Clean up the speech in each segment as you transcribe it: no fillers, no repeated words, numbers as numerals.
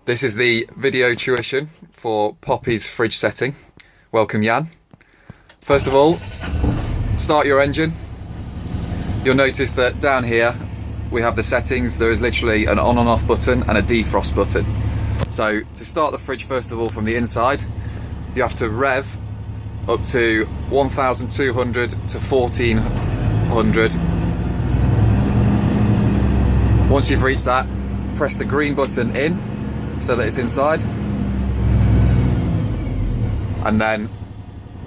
This is the video tuition for Poppy's fridge setting. Welcome, Jan. First of all, start your engine. You'll notice that down here we have the settings. There is literally an on and off button and a defrost button. So to start the fridge, first of all, from the inside, you have to rev up to 1200 to 1400. Once you've reached that, press the green button in so that it's inside, and then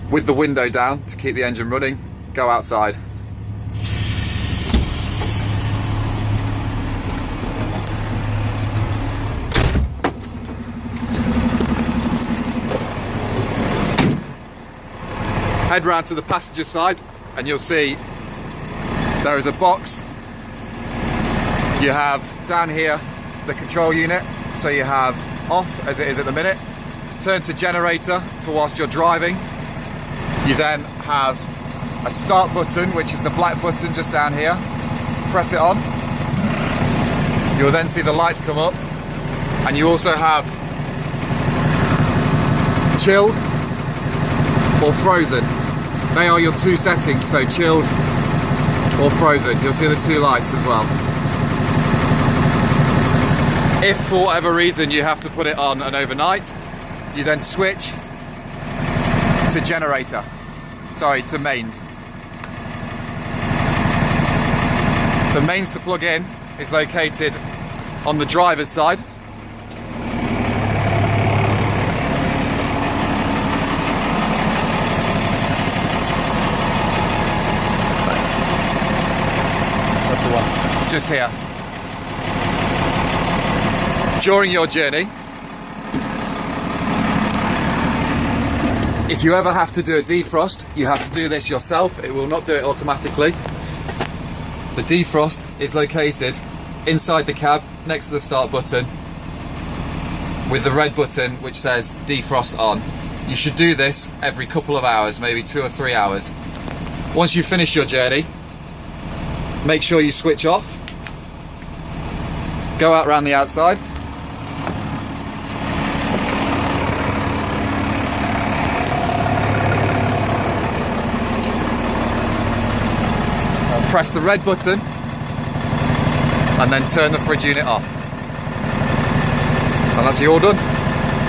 with the window down to keep the engine running, go outside. Head round to the passenger side and you'll see there is a box. You have down here the control unit, so you have off as it is at the minute, turn to generator for whilst you're driving. You then have a start button, which is the black button just down here. Press it on. You'll then see the lights come up, and you also have chilled or frozen. They are your two settings, so chilled or frozen. You'll see the two lights as well. If for whatever reason you have to put it on and overnight, you then switch to generator. Sorry, to mains. The mains to plug in is located on the driver's side. That's the one. Just here. During your journey, if you ever have to do a defrost, you have to do this yourself. It will not do it automatically. The defrost is located inside the cab next to the start button with the red button which says defrost on. You should do this every couple of hours, maybe 2 or 3 hours. Once you finish your journey, make sure you switch off. Go out around the outside. Press the red button and then turn the fridge unit off. And that's you all done.